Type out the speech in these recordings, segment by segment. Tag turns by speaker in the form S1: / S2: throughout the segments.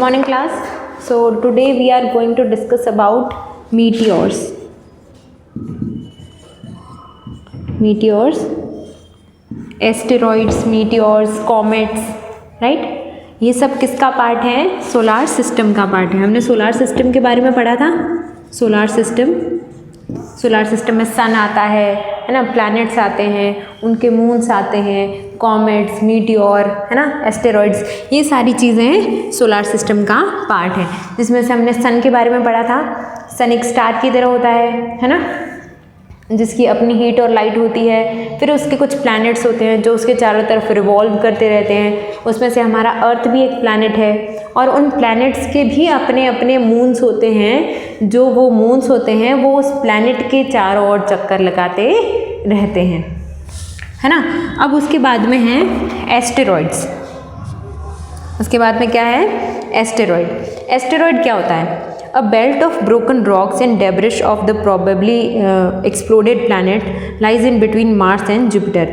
S1: morning class. So today we are going to discuss about meteors. Meteors, asteroids, meteors, comets, right? ये सब किसका part है? Solar system का part है. हमने सोलार सिस्टम के बारे में पढ़ा था. सोलार सिस्टम में सन आता है ना, प्लैनेट्स आते हैं, उनके मून्स आते हैं, कॉमेट्स, मीटियोर, है ना, एस्टेरॉइड्स, ये सारी चीज़ें सोलार सिस्टम का पार्ट है. जिसमें से हमने सन के बारे में पढ़ा था. सन एक स्टार की तरह होता है ना, जिसकी अपनी हीट और लाइट होती है. फिर उसके कुछ प्लैनेट्स होते हैं जो उसके चारों तरफ रिवॉल्व करते रहते हैं. उसमें से हमारा अर्थ भी एक प्लैनेट है, और उन प्लैनेट्स के भी अपने अपने मून्स होते हैं. जो वो मून्स होते हैं वो उस प्लैनेट के चारों ओर चक्कर लगाते रहते हैं, है ना. अब उसके बाद में है एस्टेरॉइड्स. उसके बाद में क्या है? एस्टेरॉइड. एस्टेरॉइड क्या होता है? A belt of broken rocks and debris of the probably exploded planet lies in between Mars and Jupiter.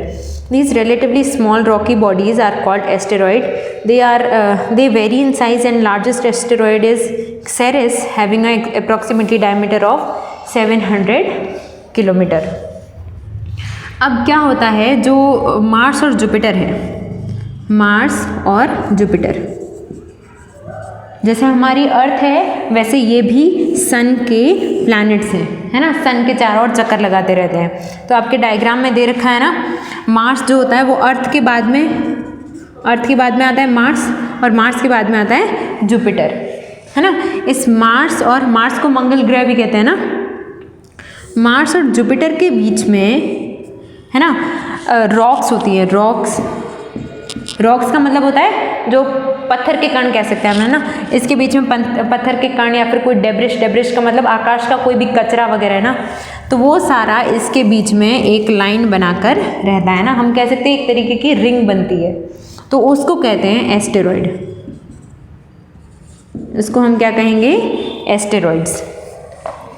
S1: These relatively small rocky bodies are called asteroid. They vary in size, and largest asteroid is Ceres, having an approximately diameter of 700 kilometre. अब क्या होता है, जो Mars और Jupiter है, Mars और Jupiter, जैसे हमारी अर्थ है वैसे ये भी सन के प्लैनेट्स हैं, है ना. सन के चारों ओर चक्कर लगाते रहते हैं. तो आपके डायग्राम में दे रखा है ना, मार्स जो होता है वो अर्थ के बाद में आता है मार्स, और मार्स के बाद में आता है जुपिटर, है ना. इस मार्स को मंगल ग्रह भी कहते हैं ना. मार्स और जुपिटर के बीच में, है ना, रॉक्स होती है. रॉक्स का मतलब होता है जो पत्थर के कण कह सकते हैं हम, है ना. इसके बीच में पत्थर के कण या फिर कोई डेब्रिश का मतलब आकाश का कोई भी कचरा वगैरह है ना, तो वो सारा इसके बीच में एक लाइन बनाकर रहता है ना. हम कह सकते हैं एक तरीके की रिंग बनती है, तो उसको कहते हैं एस्टेरॉइड. उसको हम क्या कहेंगे? एस्टेरॉइड्स.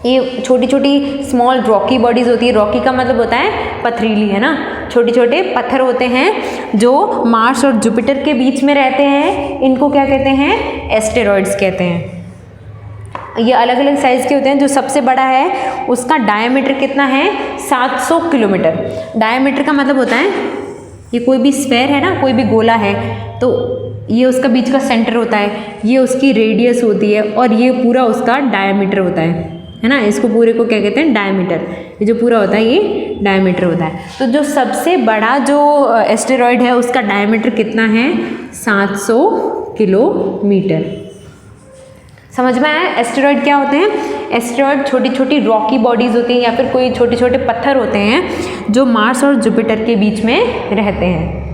S1: ये छोटी छोटी स्मॉल रॉकी बॉडीज़ होती है. रॉकी का मतलब होता है पथरीली, है ना. छोटे छोटे पत्थर होते हैं जो मार्स और जुपिटर के बीच में रहते हैं. इनको क्या कहते हैं? एस्टेरॉइड्स कहते हैं. ये अलग अलग साइज़ के होते हैं. जो सबसे बड़ा है उसका डायमीटर कितना है? 700 किलोमीटर. डायमीटर का मतलब होता है, ये कोई भी स्फेयर है ना, कोई भी गोला है, तो ये उसका बीच का सेंटर होता है, ये उसकी रेडियस होती है, और ये पूरा उसका डायमीटर होता है ना. इसको पूरे को क्या कहते हैं? डायमीटर. ये जो पूरा होता है ये डायमीटर होता है. तो जो सबसे बड़ा जो एस्टेरॉइड है उसका डायमीटर कितना है? 700 किलोमीटर. समझ में आया एस्टेरॉइड क्या होते हैं? एस्टेरॉइड छोटी छोटी रॉकी बॉडीज़ होती हैं, या फिर कोई छोटे छोटे पत्थर होते हैं जो मार्स और जुपिटर के बीच में रहते हैं.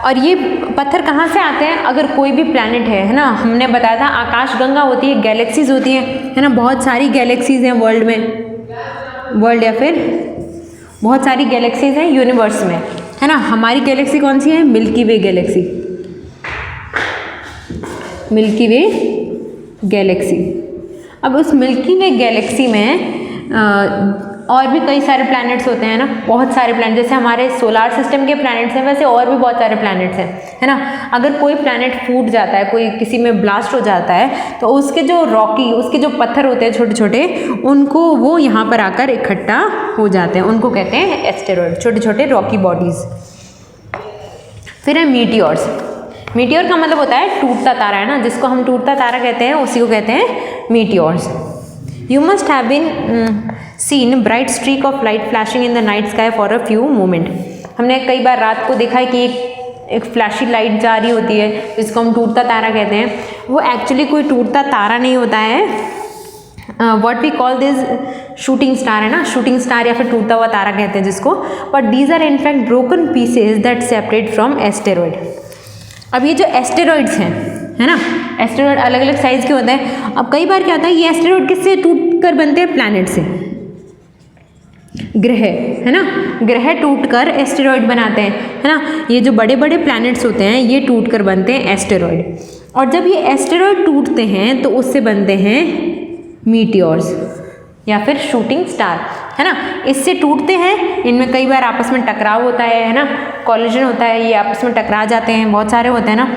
S1: और ये पत्थर कहाँ से आते हैं? अगर कोई भी प्लैनेट है ना, हमने बताया था आकाशगंगा होती है, गैलेक्सीज होती हैं, है ना. बहुत सारी गैलेक्सीज हैं वर्ल्ड या फिर बहुत सारी गैलेक्सीज हैं यूनिवर्स में, है ना. हमारी गैलेक्सी कौन सी है? मिल्की वे गैलेक्सी. अब उस मिल्की वे गैलेक्सी में और भी कई सारे प्लैनेट्स होते हैं ना. बहुत सारे प्लैनेट, जैसे हमारे सोलार सिस्टम के प्लैनेट्स हैं वैसे और भी बहुत सारे प्लैनेट्स हैं, है ना. अगर कोई प्लैनेट फूट जाता है, कोई किसी में ब्लास्ट हो जाता है, तो उसके जो पत्थर होते हैं छोटे छोटे, उनको वो यहाँ पर आकर इकट्ठा हो जाते हैं. उनको कहते हैं एस्टेरॉइड, छोटे छोटे रॉकी बॉडीज़. फिर है मीटियोर्स. मीटियोर का मतलब होता है टूटता तारा, है ना. जिसको हम टूटता तारा कहते हैं उसी को कहते हैं meteors. You must have been seen bright streak of light flashing in the night sky for a few moment. हमने कई बार रात को देखा है कि एक फ्लैशी लाइट जा रही होती है, जिसको हम टूटता तारा कहते हैं. वो एक्चुअली कोई टूटता तारा नहीं होता है. What we call this shooting star, है ना. शूटिंग स्टार या फिर टूटता हुआ तारा कहते हैं जिसको. But these are in fact broken pieces that separate from asteroid. अब ये जो एस्टेरॉइड्स हैं, है ना, एस्टेरॉइड अलग अलग साइज़ के होते हैं. अब कई बार क्या होता है, ये एस्टेरॉइड किससे टूट कर बनते हैं? प्लैनेट से. ग्रह, है ना, ग्रह टूट कर एस्टेरॉइड बनाते हैं, है ना. ये जो बड़े बड़े प्लैनेट्स होते हैं ये टूट कर बनते हैं एस्टेरॉइड. और जब ये एस्टेरॉइड टूटते हैं तो उससे बनते हैं मीटियोर्स या फिर शूटिंग स्टार. है ना, इससे टूटते हैं, इनमें कई बार आपस में टकराव होता है ना, कॉलिजन होता है, ये आपस में टकरा जाते हैं, बहुत सारे होते हैं ना,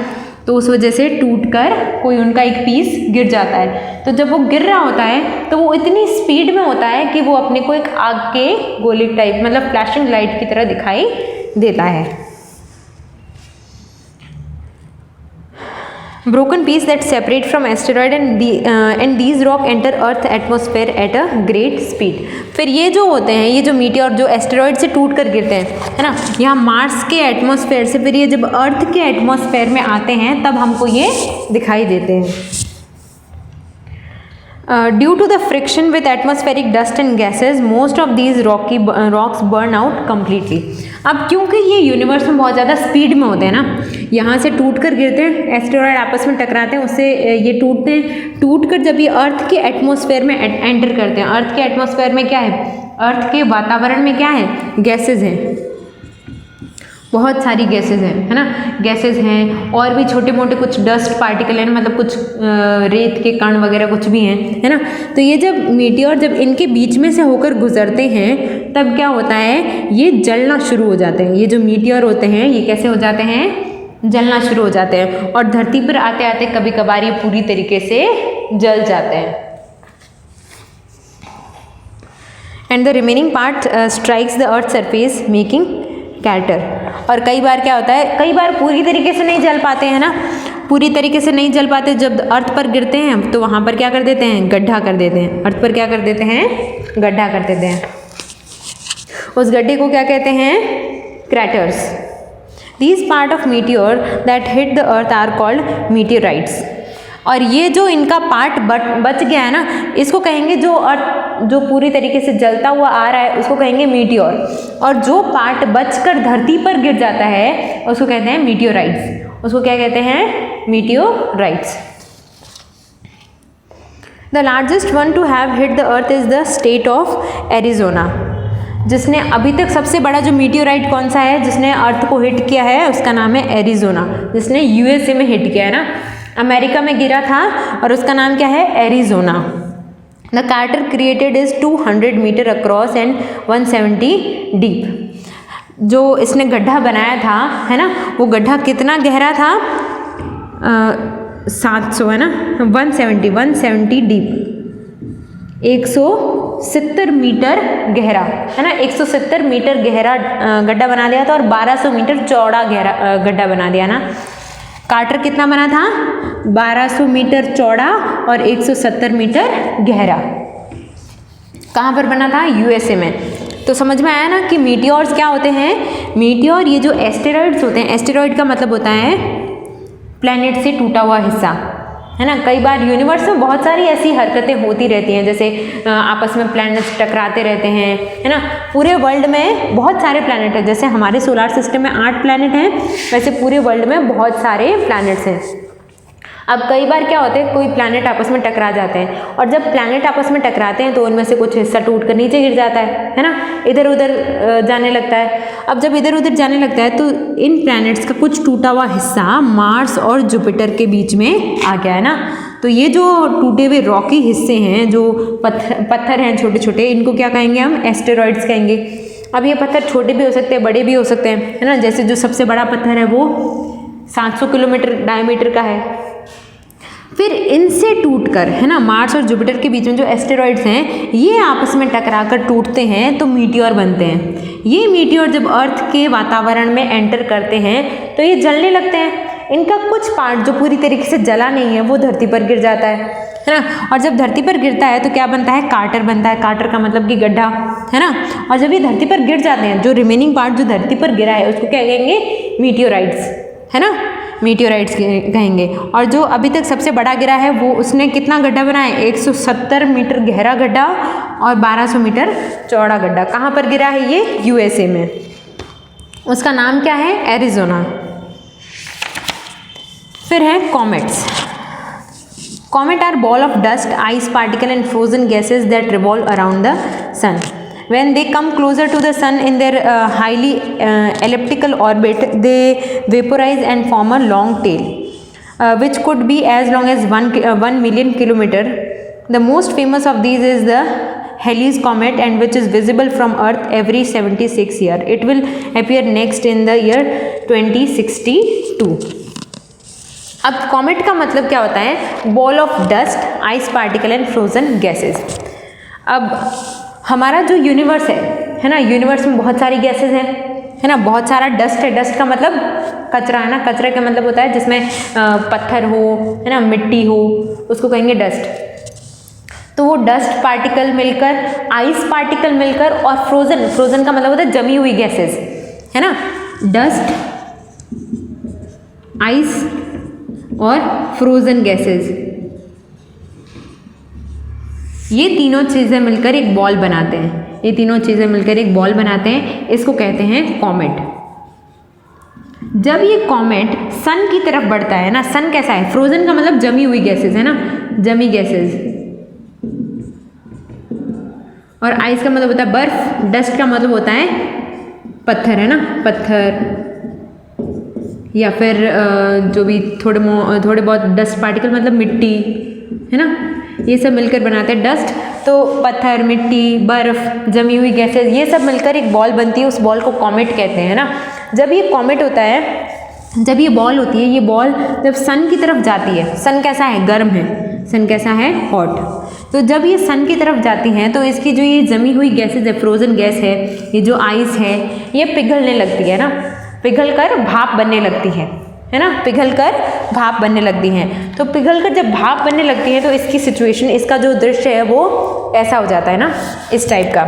S1: तो उस वजह से टूटकर कोई उनका एक पीस गिर जाता है। तो जब वो गिर रहा होता है तो वो इतनी स्पीड में होता है कि वो अपने को एक आग के गोले टाइप मतलब फ्लैशिंग लाइट की तरह दिखाई देता है। broken piece that separate from asteroid and these rock enter earth atmosphere at a great speed। फिर ये जो होते हैं, ये जो मीटियोर जो एस्टेरॉइड से टूट कर गिरते हैं, है ना, यहाँ मार्स के एटमॉस्फेयर से फिर ये जब अर्थ के एटमॉस्फेयर में आते हैं तब हमको ये दिखाई देते हैं। Due to the friction with atmospheric dust and gases most of these rocks burn out completely. अब क्योंकि ये यूनिवर्स में बहुत ज़्यादा स्पीड में होते हैं ना, यहाँ से टूट कर गिरते हैं, एस्टेरॉइड आपस में टकराते हैं, उससे ये टूटते हैं, टूट कर जब ये अर्थ के एटमॉस्फेयर में एंटर करते हैं, अर्थ के एटमॉस्फेयर में क्या है, अर्थ के वातावरण में क्या है, गैसेज हैं, बहुत सारी गैसेज हैं, है ना, गैसेज हैं और भी छोटे मोटे कुछ डस्ट पार्टिकल हैं, मतलब कुछ रेत के कण वगैरह कुछ भी हैं, है ना। तो ये जब मीटियोर जब इनके बीच में से होकर गुजरते हैं तब क्या होता है, ये जलना शुरू हो जाते हैं। ये जो मीटियोर होते हैं ये कैसे हो जाते हैं, जलना शुरू हो जाते हैं और धरती पर आते आते कभी कभार ये पूरी तरीके से जल जाते हैं। And the remaining part strikes the earth surface making crater. और कई बार क्या होता है, कई बार पूरी तरीके से नहीं जल पाते हैं ना, पूरी तरीके से नहीं जल पाते, जब अर्थ पर गिरते हैं तो वहाँ पर क्या कर देते हैं, गड्ढा कर देते हैं, अर्थ पर क्या कर देते हैं, गड्ढा कर देते हैं, उस गड्ढे को क्या कहते हैं, craters. These part of meteor that hit the earth are called meteorites. और ये जो इनका पार्ट बच गया है ना, इसको कहेंगे, जो अर्थ जो पूरी तरीके से जलता हुआ आ रहा है उसको कहेंगे मीटियोर, और जो पार्ट बचकर धरती पर गिर जाता है उसको कहते हैं मीटियोराइट्स। उसको क्या कहते हैं, meteorites. The largest one two have hit the earth is the state of Arizona. जिसने अभी तक सबसे बड़ा जो मीटियोराइट कौन सा है जिसने अर्थ को हिट किया है, उसका नाम है एरिजोना, जिसने यूएसए में हिट किया है ना, अमेरिका में गिरा था और उसका नाम क्या है, Arizona. The crater created is 200 metre across and 170 deep. जो इसने गड्ढा बनाया था, है ना, वो गड्ढा कितना गहरा था, 700 है ना, 170 डीप, 170 मीटर गहरा, है ना, 170 मीटर गहरा गड्ढा बना दिया था और 1200 मीटर चौड़ा गहरा गड्ढा बना दिया ना। कार्टर कितना बना था, 1200 मीटर चौड़ा और 170 मीटर गहरा। कहाँ पर बना था, यूएसए में। तो समझ में आया ना कि मीटियोर्स क्या होते हैं, मीटियोर ये जो एस्टेरॉइड्स होते हैं, एस्टेरॉइड का मतलब होता है प्लैनेट से टूटा हुआ हिस्सा, है ना। कई बार यूनिवर्स में बहुत सारी ऐसी हरकतें होती रहती हैं, जैसे आपस में प्लैनेट्स टकराते रहते हैं, है ना। पूरे वर्ल्ड में बहुत सारे प्लैनेट हैं, जैसे हमारे सोलार सिस्टम में 8 प्लैनेट हैं, वैसे पूरे वर्ल्ड में बहुत सारे प्लैनेट्स हैं। अब कई बार क्या होता है, कोई प्लैनेट आपस में टकरा जाते हैं, और जब प्लैनेट आपस में टकराते हैं तो उनमें से कुछ हिस्सा टूट कर नीचे गिर जाता है ना, इधर उधर जाने लगता है। अब जब इधर उधर जाने लगता है तो इन प्लैनेट्स का कुछ टूटा हुआ हिस्सा मार्स और जुपिटर के बीच में आ गया है ना। तो ये जो टूटे हुए रॉकी हिस्से हैं, जो पत्थर हैं छोटे छोटे, इनको क्या कहेंगे हम, एस्टेरॉइड्स कहेंगे। अब ये पत्थर छोटे भी हो सकते हैं, बड़े भी हो सकते हैं, है ना। जैसे जो सबसे बड़ा पत्थर है वो 700 किलोमीटर डायमीटर का है। फिर इनसे टूटकर, है ना, मार्स और जुपिटर के बीच में जो एस्टेरॉइड्स हैं ये आपस में टकराकर टूटते हैं तो मीटियोर बनते हैं। ये मीटियोर जब अर्थ के वातावरण में एंटर करते हैं तो ये जलने लगते हैं। इनका कुछ पार्ट जो पूरी तरीके से जला नहीं है वो धरती पर गिर जाता है ना। और जब धरती पर गिरता है तो क्या बनता है, कार्टर बनता है। कार्टर का मतलब कि गड्ढा, है ना। और जब ये धरती पर गिर जाते हैं, जो रिमेनिंग पार्ट जो धरती पर गिरा है उसको क्या कहेंगे, मीटियोराइट्स, है ना, मीटियोराइट्स कहेंगे। और जो अभी तक सबसे बड़ा गिरा है वो उसने कितना गड्ढा बनाया, 170 मीटर गहरा गड्ढा और 1200 मीटर चौड़ा गड्ढा। कहाँ पर गिरा है ये, यूएसए में। उसका नाम क्या है, एरिजोना। फिर है comets. Comet are ball of dust, ice particle and frozen gases that revolve around the sun. When they come closer to the sun in their highly elliptical orbit, they vaporize and form a long tail, which could be as long as 1 million kilometer. The most famous of these is the Halley's comet and which is visible from Earth every 76 years. It will appear next in the year 2062. अब comet का मतलब क्या होता है? Ball of dust, ice particle and frozen gases. अब हमारा जो universe है ना, यूनिवर्स में बहुत सारी गैसेस हैं, है ना, बहुत सारा डस्ट है। डस्ट का मतलब कचरा है ना, कचरे का मतलब होता है जिसमें पत्थर हो, है ना, मिट्टी हो, उसको कहेंगे डस्ट। तो वो डस्ट पार्टिकल मिलकर, आइस पार्टिकल मिलकर और फ्रोजन, फ्रोजन का मतलब होता है जमी हुई गैसेस, है ना, डस्ट, आइस और फ्रोजन गैसेस, ये तीनों चीज़ें मिलकर एक बॉल बनाते हैं। ये तीनों चीज़ें मिलकर एक बॉल बनाते हैं, इसको कहते हैं कॉमेट। जब ये कॉमेट सन की तरफ बढ़ता है ना, सन कैसा है? फ्रोजन का मतलब जमी हुई गैसेस, है ना, जमी गैसेस, और आइस का मतलब होता है बर्फ, डस्ट का मतलब होता है पत्थर, है ना, पत्थर या फिर जो भी थोड़े बहुत डस्ट पार्टिकल मतलब मिट्टी, है ना, ये सब मिलकर बनाते हैं डस्ट। तो पत्थर, मिट्टी, बर्फ, जमी हुई गैसेस, ये सब मिलकर एक बॉल बनती है, उस बॉल को कॉमेट कहते हैं ना। जब ये कॉमेट होता है, जब ये बॉल होती है, ये बॉल जब सन की तरफ जाती है, सन कैसा है? गर्म है, सन कैसा है? हॉट। तो जब ये सन की तरफ जाती हैं तो इसकी जो ये जमी हुई गैसेस है, फ्रोजन गैस है, ये जो आइस है, ये पिघलने लगती है ना, पिघल कर भाप बनने लगती है ना, पिघल कर भाप बनने लगती हैं। तो पिघल कर जब भाप बनने लगती है तो इसकी सिचुएशन, इसका जो दृश्य है वो ऐसा हो जाता है ना, इस टाइप का।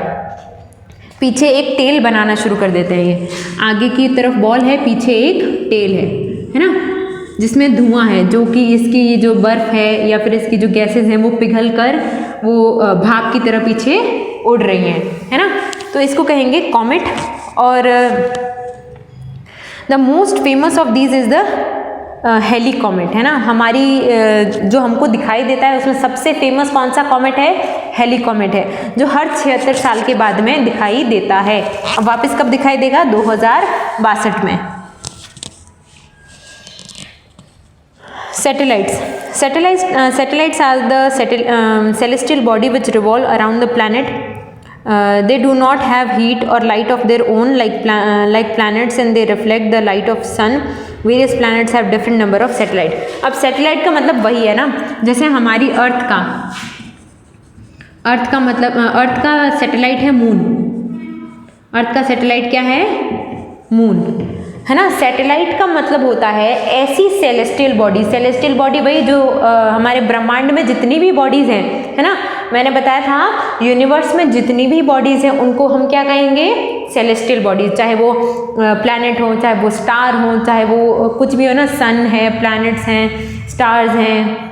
S1: पीछे एक टेल बनाना शुरू कर देते हैं, ये आगे की तरफ बॉल है, पीछे एक टेल है ना, जिसमें धुआं है, जो कि इसकी ये जो बर्फ है या फिर इसकी जो गैसेस हैं वो पिघल कर वो भाप की तरह पीछे उड़ रही हैं, है ना। तो इसको कहेंगे कॉमेट। और the most famous of these is the Halley comet, है ना। हमारी जो हमको दिखाई देता है उसमें सबसे फेमस कौन सा कॉमेट है? हेली कॉमेट है, जो हर 76 साल के बाद में दिखाई देता है। अब वापस कब दिखाई देगा? 2062 में। Satellites are the celestial body which revolve around the planet. They do not have heat or light of their own like planets, and they reflect the light of sun. Various planets have different number of satellite. अब satellite का मतलब वही है ना, जैसे हमारी अर्थ का मतलब अर्थ का सैटेलाइट है मून। अर्थ का सैटेलाइट क्या है? मून, है ना। सैटेलाइट का मतलब होता है ऐसी सेलेस्टियल बॉडी। सेलेस्टियल बॉडी वही जो हमारे ब्रह्मांड में जितनी भी बॉडीज़ हैं, है ना, मैंने बताया था यूनिवर्स में जितनी भी बॉडीज़ हैं उनको हम क्या कहेंगे? Celestial bodies. चाहे वो प्लैनेट हो, चाहे वो स्टार हो, चाहे वो कुछ भी हो ना, सन है, प्लैनेट्स हैं, स्टार्स हैं,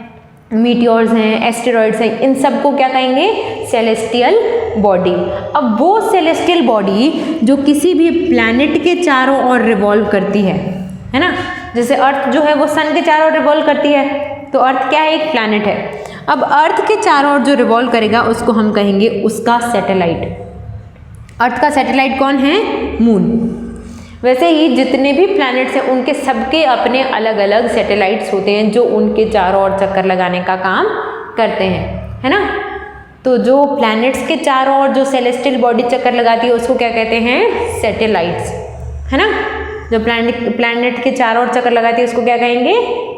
S1: मीटियोर्स हैं, एस्टेरॉइड्स हैं, इन सब को क्या कहेंगे? Celestial body. अब वो सेलेस्टियल बॉडी जो किसी भी प्लैनेट के चारों ओर रिवॉल्व करती है ना, जैसे अर्थ जो है वो सन के चारों ओर रिवॉल्व करती है, तो अर्थ क्या है? एक प्लैनेट है। अब अर्थ के चारों ओर जो रिवॉल्व करेगा उसको हम कहेंगे उसका सैटेलाइट। अर्थ का सैटेलाइट कौन है? मून। वैसे ही जितने भी प्लैनेट्स हैं उनके सबके अपने अलग अलग सैटेलाइट्स होते हैं जो उनके चारों ओर चक्कर लगाने का काम करते हैं, है ना। तो जो प्लैनेट्स के चारों ओर जो सेलेस्टियल बॉडी चक्कर लगाती है उसको क्या कहते हैं? सैटेलाइट्स, है ना। जो प्लैनेट के चारों ओर चक्कर लगाती है उसको क्या कहेंगे?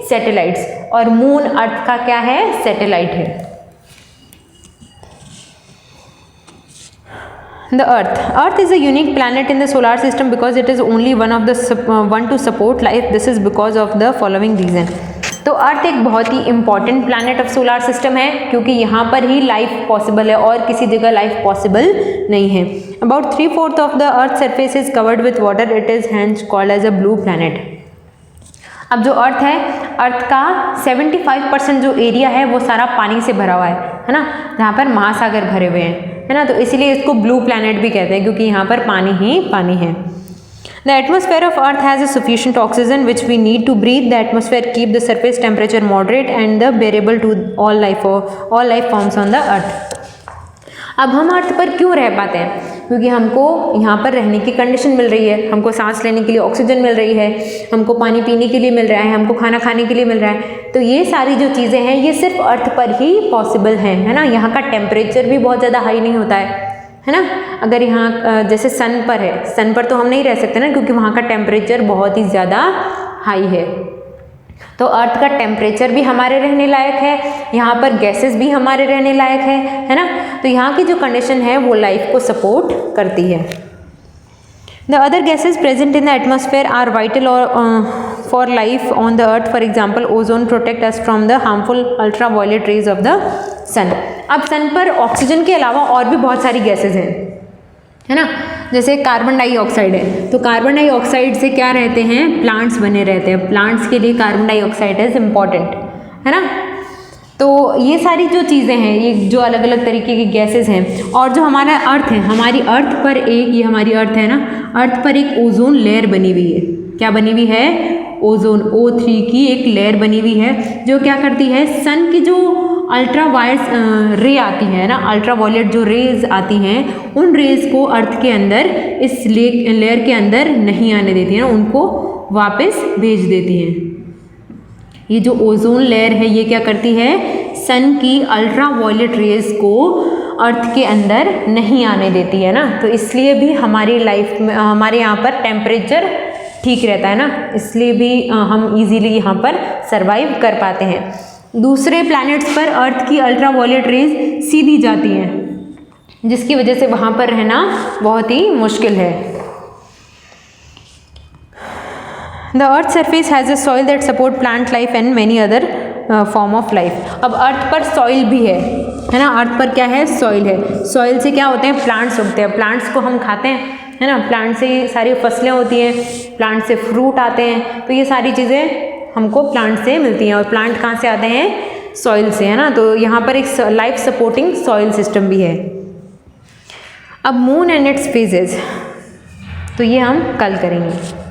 S1: सैटेलाइट्स। और मून अर्थ का क्या है? सैटेलाइट है। The Earth is a unique planet in the solar system because it is only one to support life. This is because of the following reason. तो अर्थ एक बहुत ही important planet of solar system है क्योंकि यहाँ पर ही life possible है और किसी जगह लाइफ पॉसिबल नहीं है। About 3/4 of the Earth surface is covered with water. It is hence called as a blue planet. अब जो अर्थ है, अर्थ का 75% जो एरिया है वो सारा पानी से भरा हुआ है ना, जहाँ पर महासागर भरे हुए हैं, है ना। तो इसीलिए इसको ब्लू प्लैनेट भी कहते हैं क्योंकि यहाँ पर पानी ही पानी है। The atmosphere of Earth has a sufficient oxygen which we need to breathe. The atmosphere keep the surface temperature moderate and the bearable to all life forms on the Earth. अब हम अर्थ पर क्यों रह पाते हैं? क्योंकि हमको यहाँ पर रहने की कंडीशन मिल रही है, हमको सांस लेने के लिए ऑक्सीजन मिल रही है, हमको पानी पीने के लिए मिल रहा है, हमको खाना खाने के लिए मिल रहा है। तो ये सारी जो चीज़ें हैं ये सिर्फ अर्थ पर ही पॉसिबल हैं, है ना। यहाँ का टेम्परेचर भी बहुत ज़्यादा हाई नहीं होता है ना। अगर यहाँ जैसे सन पर है, सन पर तो हम नहीं रह सकते ना, क्योंकि वहाँ का टेम्परेचर बहुत ही ज़्यादा हाई है। तो अर्थ का टेम्परेचर भी हमारे रहने लायक है, यहाँ पर गैसेस भी हमारे रहने लायक है ना। तो यहाँ की जो कंडीशन है वो लाइफ को सपोर्ट करती है। The other gases present in the atmosphere are vital for life on the earth. For example ozone protect us from the harmful ultraviolet rays of the sun. अब sun पर oxygen के अलावा और भी बहुत सारी गैसेज हैं, है ना। जैसे कार्बन डाइऑक्साइड है, तो कार्बन डाइऑक्साइड से क्या रहते हैं, प्लांट्स बने रहते हैं। प्लांट्स के लिए कार्बन डाइऑक्साइड इज इम्पॉर्टेंट, है ना। तो ये सारी जो चीज़ें हैं, ये जो अलग अलग तरीके की गैसेस हैं। और जो हमारा अर्थ है, हमारी अर्थ पर एक, ये हमारी अर्थ है ना, अर्थ पर एक ओजोन लेयर बनी हुई है। क्या बनी हुई है? ओजोन O3 की एक लेयर बनी हुई है, जो क्या करती है, सन की जो अल्ट्रा वायलेट रे आती है ना, अल्ट्रा वायलेट जो रेज आती हैं, उन रेज को अर्थ के अंदर, इस लेयर के अंदर नहीं आने देती है ना, उनको वापस भेज देती हैं। ये जो ओजोन लेयर है ये क्या करती है, सन की अल्ट्रा वायलेट रेज को अर्थ के अंदर नहीं आने देती है ना। तो इसलिए भी हमारी लाइफ में, हमारे यहाँ पर टेम्परेचर ठीक रहता है ना, इसलिए भी हम इजीली यहाँ पर सरवाइव कर पाते हैं। दूसरे प्लैनेट्स पर अर्थ की अल्ट्रा वायलेट रेज सीधी जाती हैं, जिसकी वजह से वहाँ पर रहना बहुत ही मुश्किल है। The earth surface has a soil that support plant life and many other form of life. अब अर्थ पर सॉइल भी है ना। अर्थ पर क्या है? सॉइल है। सॉइल से क्या होते हैं? प्लांट्स उगते हैं। प्लांट्स को हम खाते हैं, है ना। प्लांट से ही सारी फसलें होती हैं, प्लांट से फ्रूट आते हैं। तो ये सारी चीज़ें हमको प्लांट से मिलती हैं। और प्लांट कहाँ से आते हैं? सॉइल से, है ना। तो यहाँ पर एक लाइफ सपोर्टिंग सॉइल सिस्टम भी है। अब मून एंड इट्स फेजेस, तो ये हम कल करेंगे।